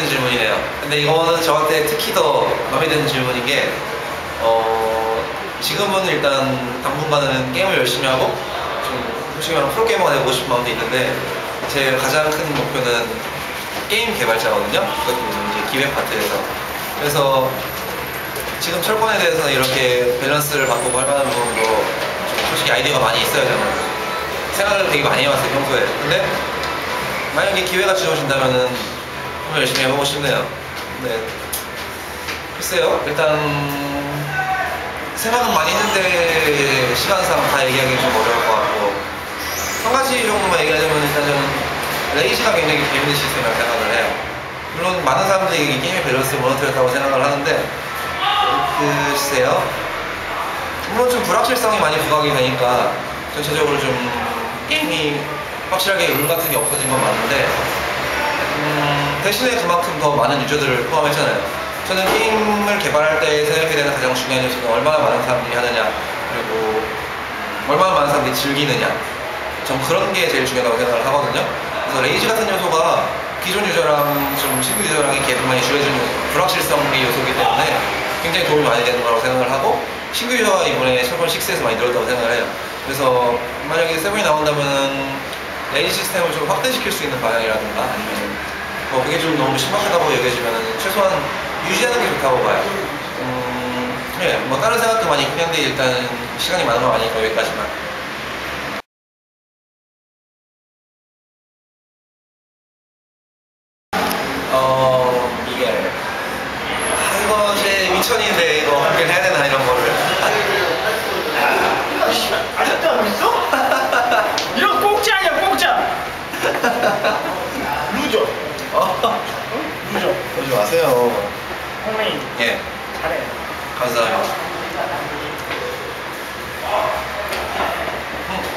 재밌는 질문이네요. 근데 이거는 저한테 특히 더 마음에 드는 질문인 게 지금은 일단 당분간은 게임을 열심히 하고 좀 솔직히 말하면 프로게이머가 되고 싶은 마음도 있는데 제 가장 큰 목표는 게임 개발자거든요. 그것도 이제 기획 파트에서. 그래서 지금 철권에 대해서는 이렇게 밸런스를 바꾸고 할 만한 부분도 좀 솔직히 아이디어가 많이 있어야 되잖아요. 생각을 되게 많이 해왔어요, 평소에. 근데 만약에 기회가 주어진다면은 정말 열심히 해보고 싶네요. 네. 글쎄요, 일단 생각은 많이 했는데 시간상 다 얘기하기 좀 어려울 것 같고 한 가지 정도만 얘기하자면 일단 저는 레이지가 굉장히 재밌는 시스템이라고 생각을 해요. 물론 많은 사람들이 이 게임의 밸런스를 무너뜨렸다고 생각을 하는데 글쎄요, 물론 좀 불확실성이 많이 부각이 되니까 전체적으로 좀 게임이 확실하게 운 같은 게 없어진 건 맞는데 대신에 그만큼 더 많은 유저들을 포함했잖아요. 저는 게임을 개발할 때 생각해야 되는 가장 중요한 요소는 얼마나 많은 사람들이 하느냐, 그리고 얼마나 많은 사람들이 즐기느냐, 전 그런 게 제일 중요하다고 생각을 하거든요. 그래서 레이지 같은 요소가 기존 유저랑 좀 신규 유저랑의 갭을 많이 줄여주는 불확실성의 요소이기 때문에 굉장히 도움이 많이 되는 거라고 생각을 하고, 신규 유저가 이번에 철권 6에서 많이 늘었다고 생각을 해요. 그래서 만약에 세븐이 나온다면 레이지 시스템을 좀 확대시킬 수 있는 방향이라든가 아니면 그게 좀 너무 신박하다고 여겨지면 최소한 유지하는 게 좋다고 봐요. 네, 뭐 다른 생각도 많이 있긴 한데 일단 시간이 많은 건 아니니까 여기까지만. 이게 이거 제 미천인데 이거 어떻게 해야 되나 이런 거를. 아직도 안 믿어? 이런 공짜 아니야, 공짜. 루저. 루저. 그러지 마세요. 홍메이. 예. 잘해. 감사합니다.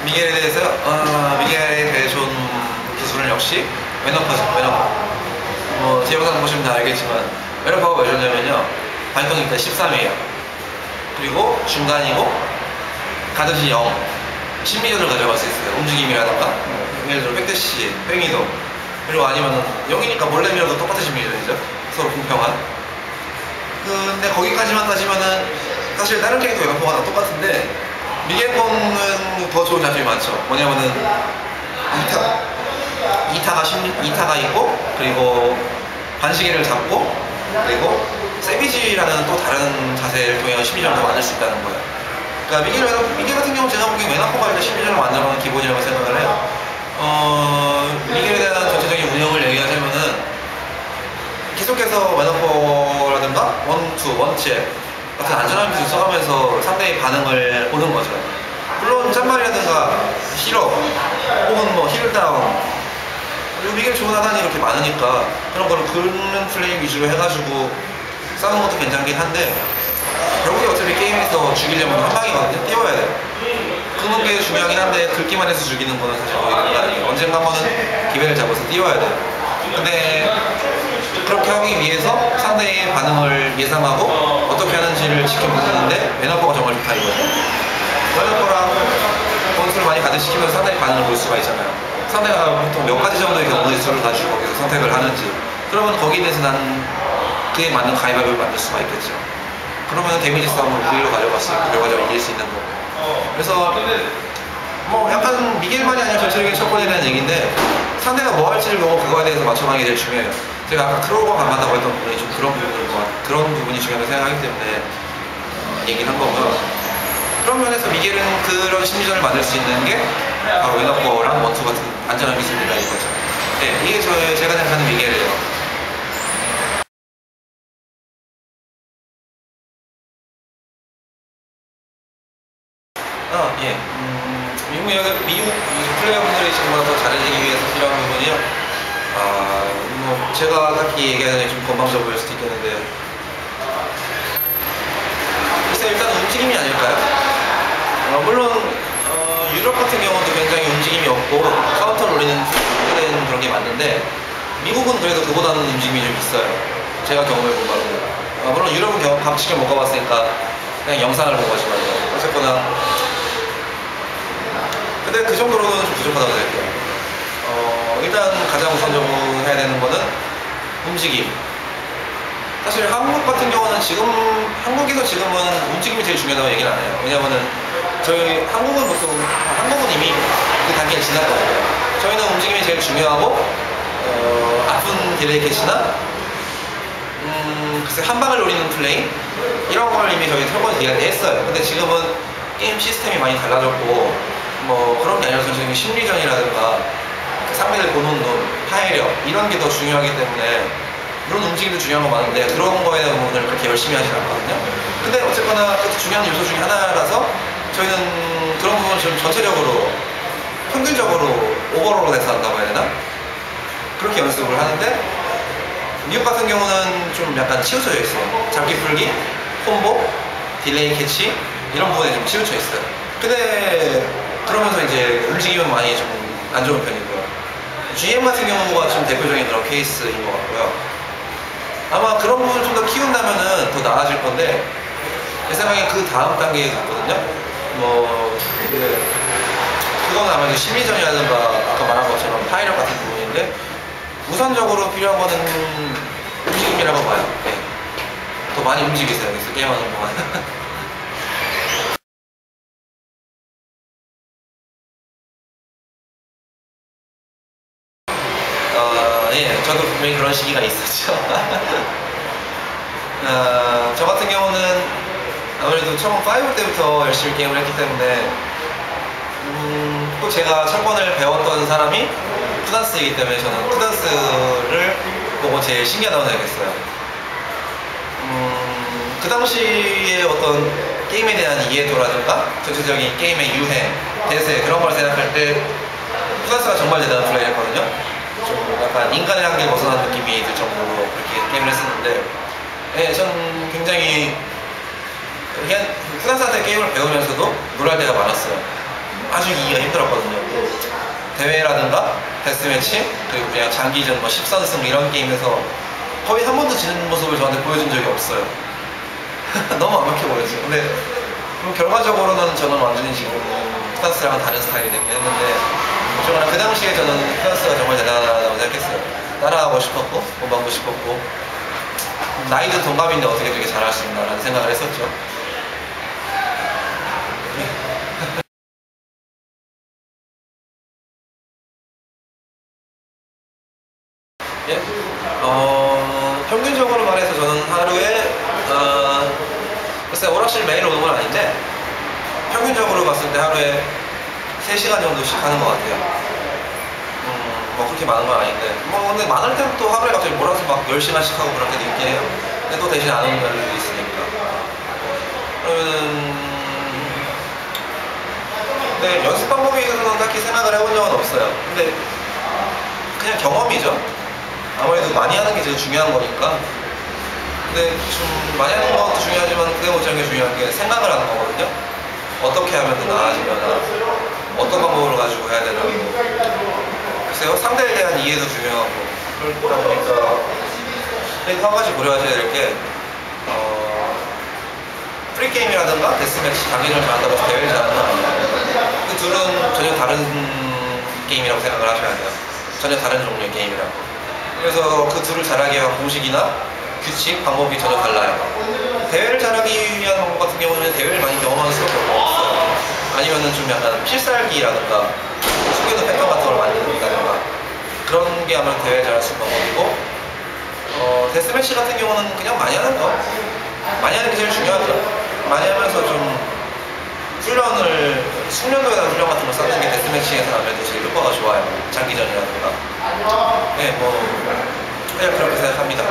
미겔에 대해서요? 미겔의 대존 기술은 역시 웨너퍼죠, 웨너퍼. 제 영상 보시면 다 알겠지만 웨너퍼가 왜 좋냐면요, 발동이 일단 13이에요. 그리고 중간이고 가든지 0, 심리전을 가져갈 수 있어요. 움직임이라던가 예를 들어 백대시, 백이동, 그리고 아니면 0이니까 몰래 밀어도 똑같은 심리전이죠. 서로 공평한. 근데 거기까지만 따지면은 사실 다른 캐릭터 웨너퍼가 다 똑같은데 미겔권은 더 좋은 장점이 많죠. 뭐냐면은 2타가 있고, 그리고 반시계를 잡고, 그리고 세비지라는 또 다른 자세를 통해 심리전을 더 만들 수 있다는 거예요. 그러니까 미겔 같은 경우는 제가 보기엔 웨너퍼가 일단 심리전을 만들어 놓은 기본이라고 생각을 해요. 미겔에 대한 전체적인 운영을 얘기하자면은 계속해서 웨너퍼라든가 원체 같은 안전한 기술 써가면서 상대의 반응을 보는 거죠. 물론 짠말이라든가 힐업 혹은 뭐 힐다운, 그리고 미겔 좋은 하단이 이렇게 많으니까 그런 거를 긁는 플레이 위주로 해가지고 싸우는 것도 괜찮긴 한데 결국에 어차피 게임에서 죽이려면 한 방이거든요. 띄워야 돼요. 긁는 게 중요하긴 한데 긁기만 해서 죽이는 거는 사실 거의 그런 거 아니에요. 언젠가 한 번은 기회를 잡아서 띄워야 돼요. 근데 그렇게 하기 위해서 상대의 반응을 예상하고 어떻게 하는지를 지켜보는데 웨너퍼가 정말 좋다 이거죠. 웨너퍼랑 본수를 많이 가득시키면서 상대의 반응을 볼 수가 있잖아요. 상대가 보통 몇 가지 정도의 경우의 수를 가지고 거기서 선택을 하는지, 그러면 거기에 대해서 난 그에 맞는 가위바위보를 만들 수가 있겠죠. 그러면 데미지 싸움을 그일로 가져갈 수 있고 결과적으로 이길 수 있는 거고. 그래서 뭐 약간 미겔만이 아니라 전체적인 철권에 대한 얘기인데 상대가 뭐 할지를 보고 그거에 대해서 맞춰가는 게 제일 중요해요. 제가 아까 크로우가 강하다고 했던 부분이 좀 그런 부분이 중요하다고 생각하기 때문에 얘기를 한 거고요. 그런 면에서 미겔은 그런 심리전을 만들 수 있는 게 바로 웨너퍼랑 원투 같은 안전한 기술이라 이거죠. 네, 이게 제가 생각하는 미겔이에요. 예. 미국 플레이어분들이 정말 더 잘해지기 위해서 필요한 부분이요. 뭐 제가 딱히 얘기하는 게 좀 건방져 보일 수도 있겠는데, 글쎄 일단 움직임이 아닐까요? 물론 유럽 같은 경우도 굉장히 움직임이 없고 카운터를 올리는 그런 게 맞는데 미국은 그래도 그보다는 움직임이 좀 있어요. 제가 경험해본 바로. 물론 유럽은 직접 못 가봤으니까 그냥 영상을 본 거지만요. 어쨌거나 근데 그 정도로는 좀 부족하다고 생각해요. 일단 가장 우선적으로 해야 되는 거는 움직임. 사실 한국 같은 경우는 한국에서 지금은 움직임이 제일 중요하다고 얘기는 안 해요. 왜냐면은 저희 한국은 보통, 한국은 이미 그 단계를 지났거든요. 저희는 움직임이 제일 중요하고, 아픈 딜레이 캐치나, 글쎄 한 방을 노리는 플레이? 이런 걸 이미 저희 설거지 이야기했어요. 근데 지금은 게임 시스템이 많이 달라졌고, 뭐 그런 게 아니라 선생님 심리전이라든가, 상대를 보는 눈, 파해력, 이런 게 더 중요하기 때문에 물론 움직임도 중요한 거 많은데 그런 거에 대한 부분을 그렇게 열심히 하진 않거든요. 근데 어쨌거나 그것도 중요한 요소 중에 하나라서 저희는 그런 부분을 좀 전체적으로 평균적으로 오버롤에서 한다고 해야 되나? 그렇게 연습을 하는데 미국 같은 경우는 좀 약간 치우쳐져 있어요. 잡기 풀기, 콤보, 딜레이 캐치 이런 부분에 좀 치우쳐 있어요. 근데 그러면서 이제 움직임은 많이 좀 안 좋은 편이고요. GM 같은 경우가 좀 대표적인 그런 케이스인 것 같고요. 아마 그런 부분을 좀 더 키운다면은 더 나아질 건데 제 생각에 그 다음 단계에 있거든요. 뭐 그건 아마 심리전이라든가 아까 말한 것처럼 파이력 같은 부분인데 우선적으로 필요한 거는 움직임이라고 봐요. 네. 더 많이 움직이세요. 여기서 게임하는 동안. 예, 저도 분명히 그런 시기가 있었죠. 저 같은 경우는 아무래도 처음 5 때부터 열심히 게임을 했기 때문에 또 제가 철권을 배웠던 사람이 쿠단스이기 때문에 저는 쿠단스를 보고 제일 신기하다고 생각했어요. 그 당시에 어떤 게임에 대한 이해도라든가 전체적인 게임의 유행, 대세 그런 걸 생각할 때 쿠단스가 정말 대단한 플레이를 했거든요. 좀 약간 인간의 한계를 벗어난 느낌이 들 정도로 그렇게 게임을 했었는데 예, 전 굉장히 그냥 쿠단스한테 게임을 배우면서도 놀랄 때가 많았어요. 아주 이기가 힘들었거든요. 대회라든가 데스매치 그리고 그냥 장기전 뭐 10선승 이런 게임에서 거의 한 번도 지는 모습을 저한테 보여준 적이 없어요. 너무 완벽해 보였어요. 근데 결과적으로는 저는 완전히 지금 쿠단스랑은 다른 스타일이 되긴 했는데 정말 그 당시에 저는 쿠단스가 정말 대단하다고 생각했어요. 따라하고 싶었고 본받고 싶었고 나이도 동갑인데 어떻게 되게 잘할 수 있나라는 생각을 했었죠. 예? 평균적으로 말해서 저는 하루에 글쎄 오락실 매일 오는 건 아닌데 평균적으로 봤을 때 하루에 3시간 정도씩 하는 것 같아요. 뭐 그렇게 많은 건 아닌데 뭐 근데 많을 때는 또 하루에 갑자기 몰아서 막 10시간씩 하고 그럴 때도 있긴 해요. 근데 또 대신 안 오는 날도 있으니까 그러면은 근데 연습 방법에 있어서는 딱히 생각을 해본 적은 없어요. 근데 그냥 경험이죠. 아무래도 많이 하는 게 제일 중요한 거니까. 근데 좀 많이 하는 것도 중요하지만 그게 못지않게 중요한 게 생각을 하는 거거든요. 어떻게 하면 더 나아지려나, 어떤 방법으로 가지고 해야 되나. 글쎄요, 상대에 대한 이해도 중요하고 그러다 보니까 한 가지 고려하셔야 될 게 프리게임이라든가 데스매치 장기전을 잘한다고 해서 대회를 잘하는 건 아니에요. 그 둘은 전혀 다른 게임이라고 생각을 하셔야 돼요. 전혀 다른 종류의 게임이라고. 그래서 그 둘을 잘하기 위한 공식이나 규칙, 방법이 전혀 달라요. 대회를 잘하기 위한 방법 같은 경우는 대회를 많이 경험하는 수밖에 없어요. 아니면은 좀 약간 필살기라든가 숙여놓은 패턴 같은 걸 만든다든가 그런 게 아마 대회를 잘할 수 있는 방법이고 데스매치 같은 경우는 그냥 많이 하는 거. 많이 하는 게 제일 중요하죠. 많이 하면서 좀 훈련을, 숙련도에 대한 훈련 같은 걸 쌓는 게 데스매치에서 아무래도 제일 효과가 좋아요. 장기전이라든가. 네, 뭐 그냥 그렇게 생각합니다.